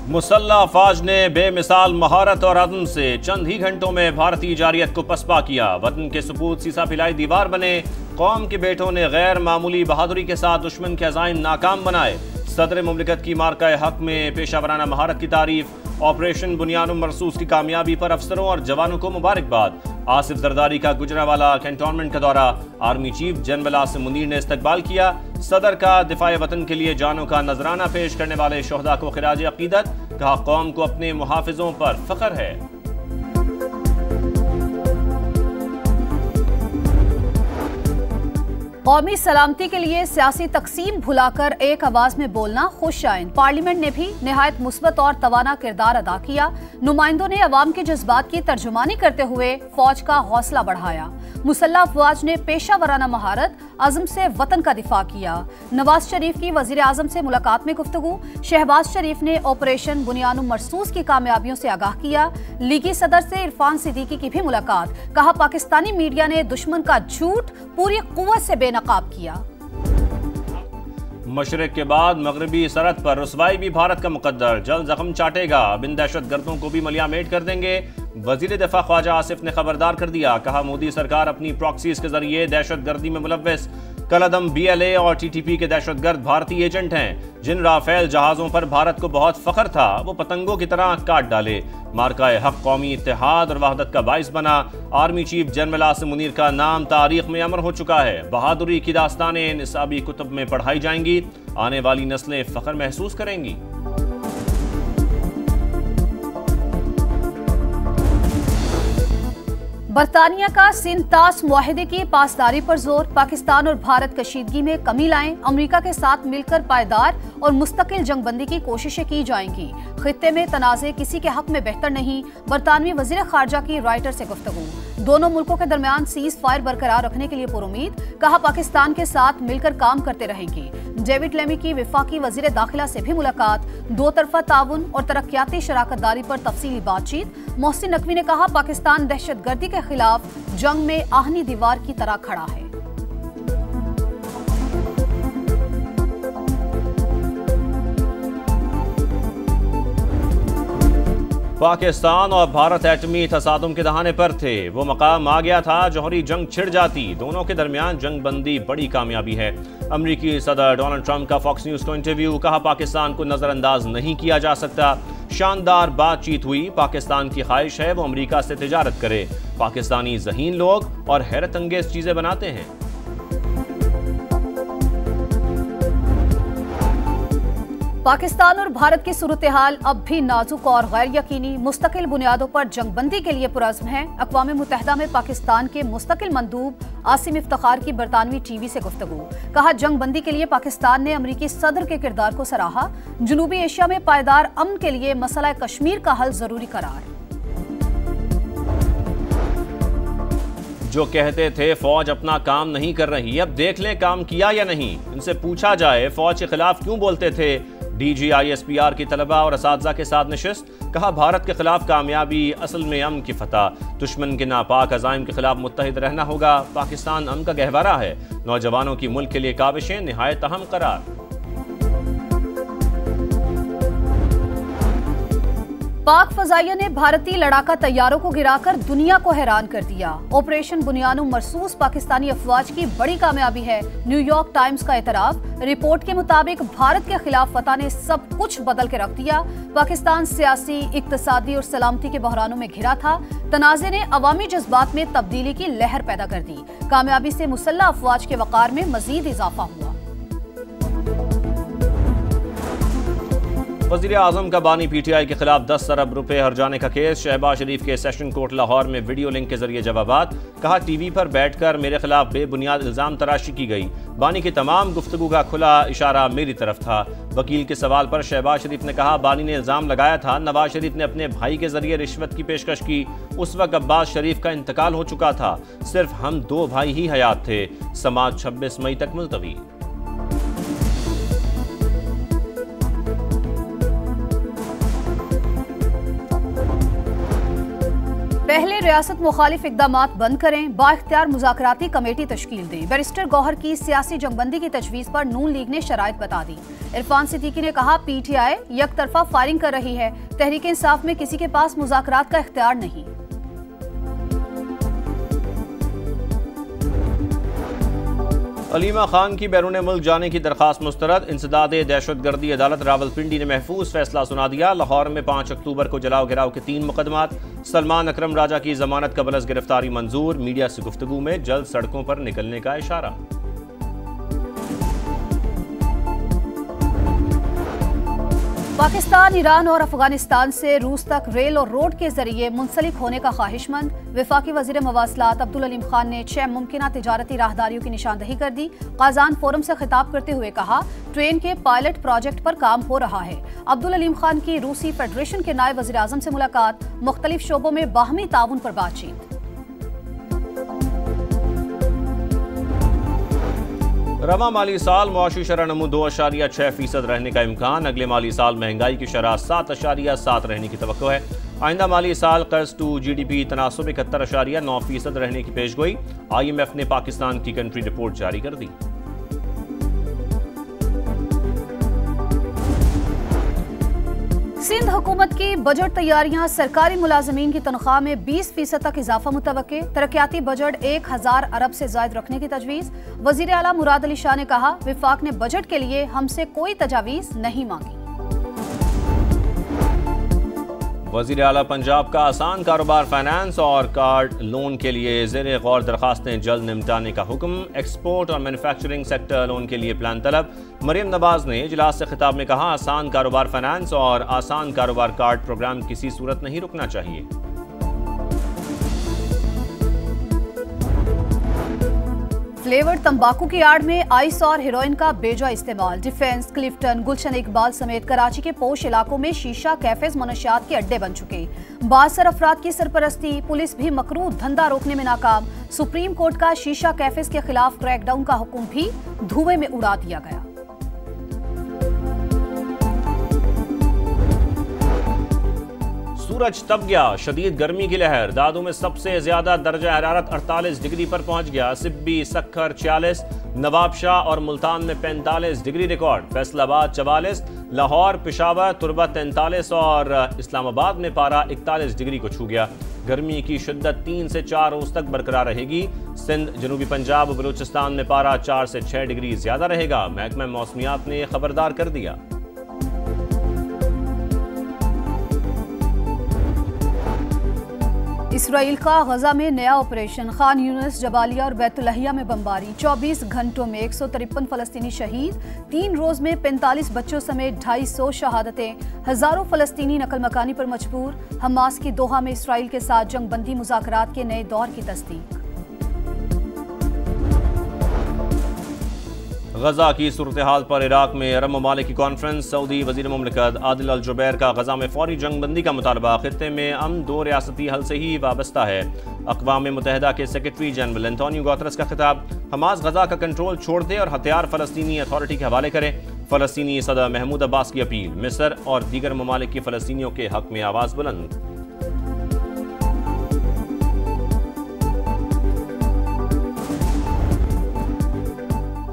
मुसल्लह अफवाज ने बेमिसाल महारत और अज़्म से चंद ही घंटों में भारतीय जारियत को पसपा किया। वतन के सपूत सीसा फिलाई दीवार बने। कौम के बेटों ने गैर मामूली बहादुरी के साथ दुश्मन के अज़ाइम नाकाम बनाए। सदर मुमलिकत की मार्का हक में पेशावराना महारत की तारीफ। ऑपरेशन बुनियानुम मरसूस की कामयाबी पर अफसरों और जवानों को मुबारकबाद। आसिफ जरदारी का गुजरांवाला कैंटोनमेंट का दौरा। Army chief general Asim Munir ने इस्तकबाल किया। सदर का दिफाए वतन के लिए जानों का नजराना पेश करने वाले शोहदा को खिराज अकीदत। कहा, कौम को अपने मुहाफिजों पर फख्र है। कौमी सलामती के लिए सियासी तकसीम भुलाकर एक आवाज में बोलना खुश आइन। पार्लियामेंट ने भी निहायत मुस्बत और तवाना किरदार अदा किया। नुमाइंदों ने अवाम के जज्बात की तर्जुमानी करते हुए फौज का हौसला बढ़ाया। मुसल्लह अफवाज ने पेशा वराना महारत अज़म से वतन का दिफा किया। नवाज शरीफ की वजीर आजम से मुलाकात में गुफ्तगू। शहबाज शरीफ ने ऑपरेशन बुनियानुम मरसूस की कामयाबियों से आगाह किया। लीगी सदर से इरफान सिद्दीकी की भी मुलाकात। कहा, पाकिस्तानी मीडिया ने दुश्मन का झूठ पूरी कुव्वत से बेनकाब किया। मशरिक के बाद मगरबी सरहद पर रुसवाई भी भारत का मुकद्दर। जल्द जख्म चाटेगा। बिन दहशत गर्दों को भी मलियामेट कर देंगे। वजीर दिफा ख्वाजा आसिफ ने खबरदार कर दिया। कहा, मोदी सरकार अपनी प्रॉक्सीज के जरिए दहशत गर्दी में मुलव्वस। कलअदम BLA और TTP के दहशतगर्द भारतीय एजेंट हैं। जिन राफेल जहाजों पर भारत को बहुत फख्र था, वो पतंगों की तरह काट डाले। मार्का हक कौमी इत्तेहाद और वहदत का बाइस बना। Army chief general Asim Munir का नाम तारीख में अमर हो चुका है। बहादुरी की दास्तानें निसाबी कुतुब में पढ़ाई जाएंगी। आने वाली नस्लें फख्र महसूस करेंगी। बरतानिया का सिंतास मुआहिदे की पासदारी पर जोर। पाकिस्तान और भारत कशीदगी में कमी लाएं। अमेरिका के साथ मिलकर पायदार और मुस्तकिल जंगबंदी की कोशिशें की जाएंगी। खित्ते में तनाज़े किसी के हक में बेहतर नहीं। बरतानवी वज़ीर ख़ारजा की रॉयटर से गुफ्तगू। दोनों मुल्कों के दरमियान सीज फायर बरकरार रखने के लिए पुरुमीद। कहा, पाकिस्तान के साथ मिलकर काम करते रहेंगे। डेविड लेमी की वफाकी वज़ीर दाखिला से भी मुलाकात। दो तरफा ताउन और तरक्याती शराकतदारी पर तफसीली बातचीत। मोहसिन नकवी ने कहा, पाकिस्तान दहशतगर्दी के खिलाफ जंग में आहनी दीवार की तरह खड़ा है। पाकिस्तान और भारत एटमी तसादुम के दहाने पर थे। वो मकाम आ गया था जौहरी जंग छिड़ जाती। दोनों के दरमियान जंग बंदी बड़ी कामयाबी है। अमरीकी सदर डोनाल्ड ट्रंप का फॉक्स न्यूज को इंटरव्यू। कहा, पाकिस्तान को नजरअंदाज नहीं किया जा सकता। शानदार बातचीत हुई। पाकिस्तान की ख्वाहिश है वो अमरीका से तिजारत करे। पाकिस्तानी ज़हीन लोग और हैरत अंगेज चीजें बनाते हैं। पाकिस्तान और भारत की सूरत हाल अब भी नाजुक और गैर यकीनी। मुस्तकिल बुनियादों पर जंगबंदी के लिए पुरज़्म है। अक़वाम मुत्तहिदा में पाकिस्तान के मुस्तकिल मंदूब आसिम इफ्तिखार की बरतानवी TV से गुफ्तगू। कहा, जंगबंदी के लिए पाकिस्तान ने अमरीकी सदर के किरदार को सराहा। जनूबी एशिया में पायदार अमन के लिए मसला कश्मीर का हल जरूरी करार। जो कहते थे फौज अपना काम नहीं कर रही, अब देख लें काम किया या नहीं। इनसे पूछा जाए फौज के खिलाफ क्यों बोलते थे। DG ISPR की तलबा और असातिज़ा के साथ नशिस्त। कहा, भारत के खिलाफ कामयाबी असल में अमन की फतह। दुश्मन के नापाक अज़ाइम के खिलाफ मुत्तहिद रहना होगा। पाकिस्तान अमन का गहवारा है। नौजवानों की मुल्क के लिए काविशें निहायत अहम करार। पाक फजाइया ने भारतीय लड़ाका तैयारों को गिराकर दुनिया को हैरान कर दिया। ऑपरेशन बुनियानुम मरसूस पाकिस्तानी अफवाज की बड़ी कामयाबी है। न्यूयॉर्क टाइम्स का एतराफ। रिपोर्ट के मुताबिक भारत के खिलाफ फतह ने सब कुछ बदल के रख दिया। पाकिस्तान सियासी, इक्तसादी और सलामती के बहरानों में घिरा था। तनाज़े ने अवामी जज्बात में तब्दीली की लहर पैदा कर दी। कामयाबी से मुसल्लह अफवाज के वक़ार में मजीद इजाफा हुआ। वज़ीर आज़म का बानी PTI के खिलाफ 10 अरब रुपए हर्जाने का केस। शहबाज शरीफ के सेशन कोर्ट लाहौर में वीडियो लिंक के जरिए जवाबात। कहा, TV पर बैठकर मेरे खिलाफ बेबुनियाद इल्ज़ाम तराशी की गई। बानी की तमाम गुफ्तगू का खुला इशारा मेरी तरफ था। वकील के सवाल पर शहबाज शरीफ ने कहा, बानी ने इल्ज़ाम लगाया था नवाज शरीफ ने अपने भाई के जरिए रिश्वत की पेशकश की। उस वक्त अब्बास शरीफ का इंतकाल हो चुका था। सिर्फ हम 2 भाई ही हयात थे। समात 26 मई तक मुलतवी। पहले अहले रियासत मुखालिफ इकदामात बंद करें, बाइख्तियार मुज़ाकराती कमेटी तश्कील दें। बैरिस्टर गौहर की सियासी जंगबंदी की तजवीज़ पर नून लीग ने शराइत बता दी। इरफान सिद्दीकी ने कहा, PTI यकतरफा फायरिंग कर रही है, तहरीक इंसाफ में किसी के पास मुज़ाकरात का इख्तियार नहीं। अलीमा खान की बैरून मुल्क जाने की दरखास्त मुस्तरद। इंसदाद दहशतगर्दी अदालत रावलपिंडी ने महफूज फैसला सुना दिया। लाहौर में 5 अक्टूबर को जलाओ गिराव के 3 मुकदमात। सलमान अकरम राजा की जमानत कबल अज़ गिरफ्तारी मंजूर। मीडिया से गुफ्तगू में जल्द सड़कों पर निकलने का इशारा। पाकिस्तान, ईरान और अफगानिस्तान से रूस तक रेल और रोड के जरिए मुंसलिक होने का ख्वाहिशमंद। वफाकी वज़ीर मवासलात अब्दुल अलीम खान ने 6 मुमकिना तिजारती राहदारियों की निशानदही कर दी। काजान फोरम से खिताब करते हुए कहा, ट्रेन के पायलट प्रोजेक्ट पर काम हो रहा है। अब्दुल अलीम खान की रूसी फेडरेशन के नायब वज़ीर आज़म से मुलाकात, मुख्तलिफ शोबों में बाहमी ताउन पर बातचीत। रवा माली साल मुआशी शरह नमू 2.6% रहने का इम्कान। अगले माली साल महंगाई की शरह 7.7 रहने की तवक्को है। आइंदा माली साल कर्ज टू GDP तनासुब 71.9% रहने की पेशगोई। IMF ने पाकिस्तान की कंट्री रिपोर्ट जारी कर दी। सिंध हुकूमत की बजट तैयारियां, सरकारी मुलाजमीन की तनख्वाह में 20% तक इजाफा मुतवक्के। तरक्याती बजट 1000 अरब से जायद रखने की तजवीज़। वज़ीर आला मुराद अली शाह ने कहा, विफाक ने बजट के लिए हमसे कोई तजावीज़ नहीं मांगी। वज़ीर आला पंजाब का आसान कारोबार फाइनेंस और कार्ड लोन के लिए ज़ेरे गौर दरखास्तें जल्द निपटाने का हुक्म। एक्सपोर्ट और मैन्युफैक्चरिंग सेक्टर लोन के लिए प्लान तलब। मरियम नवाज ने इजलास से खिताब में कहा, आसान कारोबार फाइनेंस और आसान कारोबार कार्ड प्रोग्राम किसी सूरत नहीं रुकना चाहिए। फ्लेवर्ड तंबाकू की आड़ में आइस और हेरोइन का बेजा इस्तेमाल। डिफेंस, क्लिफ्टन, गुलशन इकबाल समेत कराची के पोश इलाकों में शीशा कैफेज मनशियात के अड्डे बन चुके। 52 अफराद की सरपरस्ती। पुलिस भी मकरूह धंधा रोकने में नाकाम। सुप्रीम कोर्ट का शीशा कैफेज के खिलाफ क्रैकडाउन का हुक्म भी धुएं में उड़ा दिया गया। सूरज तप गया, शदीद गर्मी की लहर। दादू में सबसे ज्यादा दर्जा हरारत 48 डिग्री पर पहुंच गया। सिब्बी, सक्खर 46, नवाबशाह और मुल्तान में 45 डिग्री रिकॉर्ड। फैसलाबाद 44, लाहौर, पिशावर, तुरबा 43 और इस्लामाबाद में पारा 41 डिग्री को छू गया। गर्मी की शिद्दत 3 से 4 रोज तक बरकरार रहेगी। सिंध, जनूबी पंजाब, बलूचिस्तान में पारा 4 से 6 डिग्री ज्यादा रहेगा। महकमा मौसमियात ने खबरदार कर दिया। इसराइल का गजा में नया ऑपरेशन। खान यूनिस, जबालिया और बैतुलहिया में बमबारी। 24 घंटों में 153 फलस्तीनी शहीद। 3 रोज में 45 बच्चों समेत 250 शहादतें। हजारों फलस्तीनी नकल मकानी पर मजबूर। हमास की दोहा में इसराइल के साथ जंगबंदी मुज़ाकरात के नए दौर की तस्दीक। गजा की सूरत हाल पर इराक में अरब ममालिक की कॉन्फ्रेंस। सऊदी वजीर मुमलिकत आदिल अल जुबैर का गजा में फौरी जंगबंदी का मुतालबा। खित्ते में अमन 2 रियासती हल से ही वाबस्ता है। अक़वाम मुत्तहिदा के सेक्रेटरी जनरल एंटोनियो गुतरस का खिताब। हमास गजा का कंट्रोल छोड़ दे और हथियार फ़लस्तीनी अथॉरिटी के हवाले करे। फ़लस्तीनी सदर महमूद अब्बास की अपील। मिस्र और दीगर ममालिक की फ़लस्तीनियों के हक में आवाज़ बुलंद।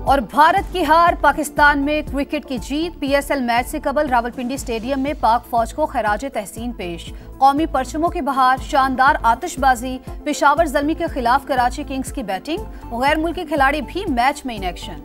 और भारत की हार, पाकिस्तान में क्रिकेट की जीत। PSL मैच से कबल रावलपिंडी स्टेडियम में पाक फौज को खैराज तहसीन पेश। कौमी परचमों की बहार, शानदार आतिशबाजी। पेशावर ज़ल्मी के खिलाफ कराची किंग्स की बैटिंग। गैर मुल्की खिलाड़ी भी मैच में इन एक्शन।